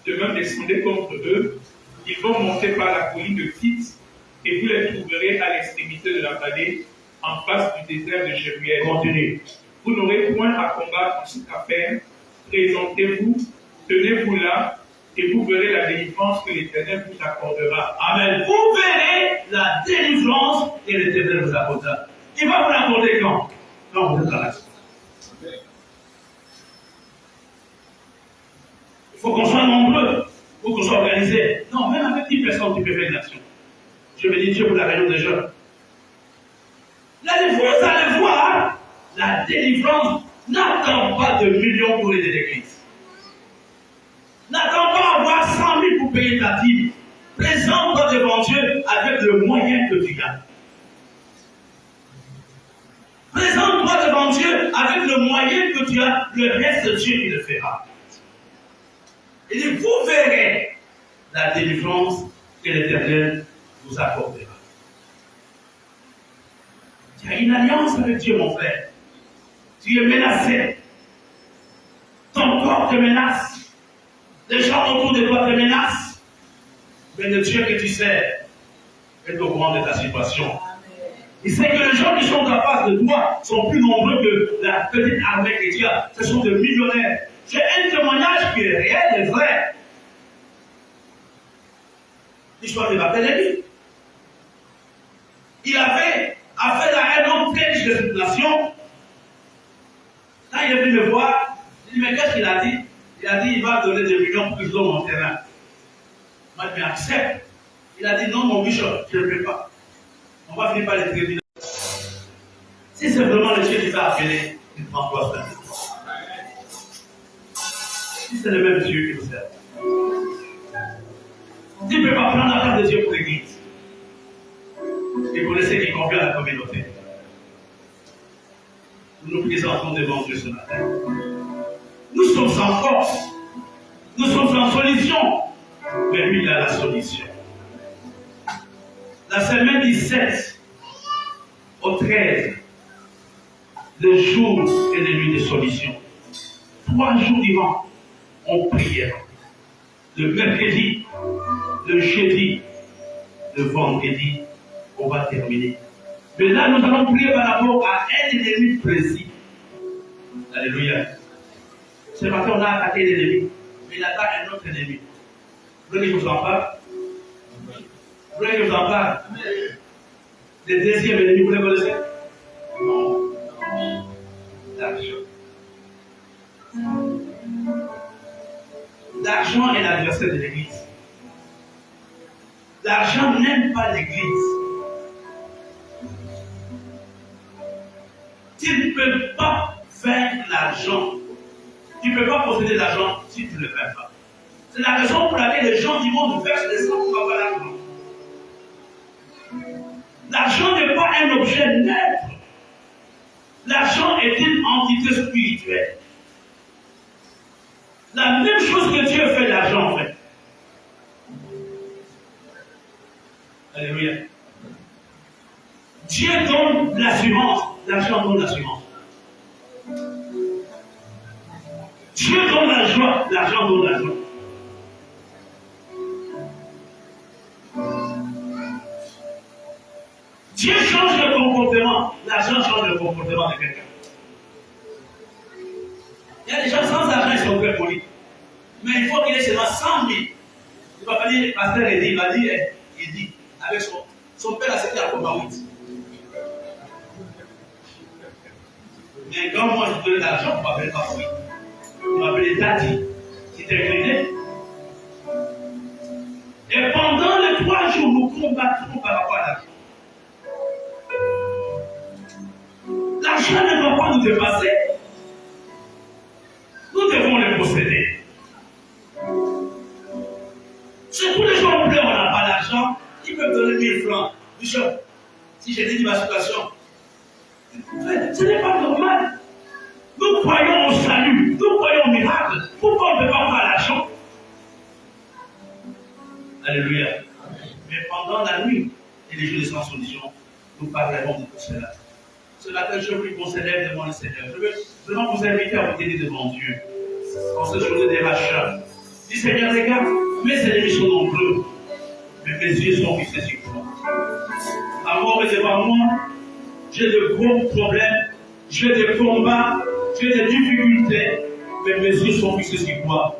Speaker 2: Demain, descendez contre eux. Ils vont monter par la colline de Tite et vous les trouverez à l'extrémité de la vallée, en face du désert de Jéruel.
Speaker 1: Continuez.
Speaker 2: Vous n'aurez point à combattre en cette affaire. Présentez-vous, tenez-vous là, et vous verrez la délivrance que l'Éternel vous accordera.
Speaker 1: Amen. Vous verrez la délivrance que l'Éternel vous accordera. Il va vous l'accorder quand? Quand vous êtes dans l'action. Il faut qu'on soit nombreux. Il faut qu'on soit organisé. Non, même avec 10 personnes, tu peux faire une action. Je vais dire Dieu pour la réunion des jeunes. Vous allez voir, la délivrance n'attend pas de millions pour aider l'église. N'attends pas avoir 100 000 pour payer ta dîme. Présente-toi devant Dieu avec le moyen que tu as. Présente-toi devant Dieu avec le moyen que tu as. Le reste, Dieu il le fera. Il dit, vous verrez la délivrance que l'Éternel vous accordera. Tu as une alliance avec Dieu, mon frère. Tu es menacé. Ton corps te menace. Les gens autour de toi te menacent. Mais le Dieu que tu sers est au courant de ta situation. Il sait que les gens qui sont en face de toi sont plus nombreux que la petite armée que tu as. Ce sont des millionnaires. C'est un témoignage qui est réel et vrai. L'histoire de Barthélemy. Il avait affaire à un homme très riche de cette nation. Quand il est venu me voir, il dit, mais qu'est-ce qu'il a dit? Il a dit, il va donner des millions pour que je donne mon terrain. Moi, je m'accepte. Il a dit, non, mon bishop, je ne le fais pas. On va finir par les traiter. Si c'est vraiment le Dieu qui t'a appelé, il prend toi ça. Si c'est le même Dieu qui vous sert. Tu ne peux pas prendre la place de Dieu pour l'église. Et connaissez qui convient à la communauté. Nous nous présentons devant Dieu ce matin. Nous sommes sans force. Nous sommes sans solution. Mais lui, il a la solution. La semaine 17 au 13, le jour et la nuit de solution. 3 jours durant, on priera. Le mercredi, le jeudi, le vendredi, on va terminer. Mais là, nous allons prier par rapport à un ennemi précis. Alléluia. Ce matin, on a attaqué l'ennemi, mais il attaque un autre ennemi. Vous voulez que je vous en parle? Vous voulez que je vous en parle? Le deuxième ennemi, vous le connaissez? Non. L'argent. L'argent est l'adversaire de l'église. L'argent n'aime pas l'église. Tu ne peux pas faire l'argent. Tu ne peux pas posséder l'argent si tu ne le fais pas. C'est la raison pour laquelle les gens du monde versent des sommes pour avoir l'argent. L'argent n'est pas un objet neutre. L'argent est une entité spirituelle. La même chose que Dieu fait l'argent, en fait. Alléluia. Dieu donne l'assurance, l'argent donne l'assurance. Dieu donne la joie, l'argent donne la joie. Dieu change le comportement, l'argent change le comportement de quelqu'un. Il y a des gens sans argent, ils sont très polis. Mais il faut qu'il ait seulement 100 000. Il ne va pas dire, le pasteur il va dire, il dit, avec son père, c'était à Kobaout. Mais quand moi je donne l'argent, on m'appelle pas oui. On m'appelle Tati. C'est incliné. Et pendant les 3 jours, nous combattons par rapport à l'argent. l'argent ne doit pas nous dépasser. Nous devons les posséder. Si tous les gens pleurent, on n'a pas d'argent, qui peut me donner 1000 francs? Bishop, si j'ai dit ma situation, ce n'est pas normal. Nous croyons au salut, nous croyons au miracle. Pourquoi on ne peut pas avoir l'argent? Alléluia. Mais pendant la nuit et les jours de sans solution, nous parlerons de tout cela. Ce matin, je veux qu'on s'élève devant le Seigneur. Je veux vraiment vous inviter à vous tenir devant Dieu. En ce jour des rachats. Dis Seigneur, regarde, mes ennemis sont nombreux, mais mes yeux sont fixés sur toi. La mort est devant moi, j'ai de gros problèmes, j'ai des combats, j'ai des difficultés, mais mes yeux sont fixés sur toi.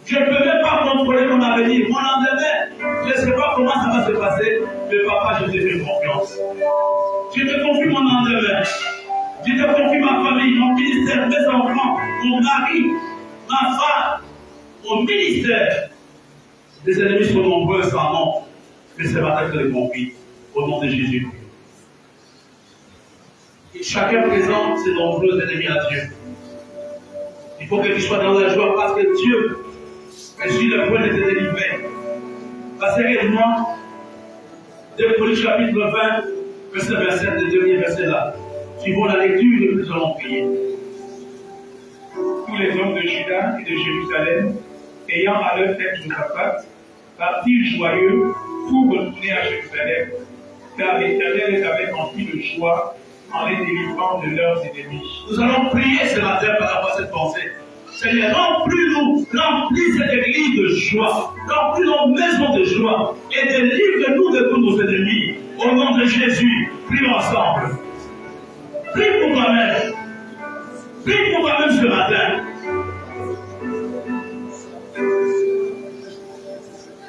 Speaker 1: Je ne peux même pas contrôler mon avenir, mon lendemain. Je ne sais pas comment ça va se passer, mais papa, je te fais confiance. Je te confie mon lendemain. Je te confie ma famille, mon ministère, mes enfants, mon mari, ma femme, mon ministère. Les ennemis sont nombreux sans nom, mais c'est ma tête que les confie. Au nom de Jésus. Et chacun présente ses nombreux ennemis à Dieu. Il faut que tu sois dans la joie parce que Dieu est sur le point de te délivrer. Passez moi, 2 Chroniques chapitre 20, verset 27, le dernier verset là. Suivons la lecture et nous allons prier.
Speaker 2: Tous les hommes de Juda et de Jérusalem, ayant à leur tête Josaphat, partirent joyeux pour retourner à Jérusalem, car l'Éternel les avait remplis de joie en les délivrant de leurs ennemis.
Speaker 1: Nous allons prier ce matin par rapport à cette pensée. Seigneur, remplis-nous, remplis cette église de joie, remplis nos maisons de joie et délivre-nous de tous nos ennemis. Au nom de Jésus, prions ensemble. Prie pour toi-même. Prie pour toi-même ce matin.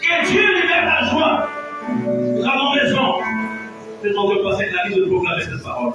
Speaker 1: Que Dieu libère la joie dans nos maisons. Faisons de passer la vie de proclamer cette parole.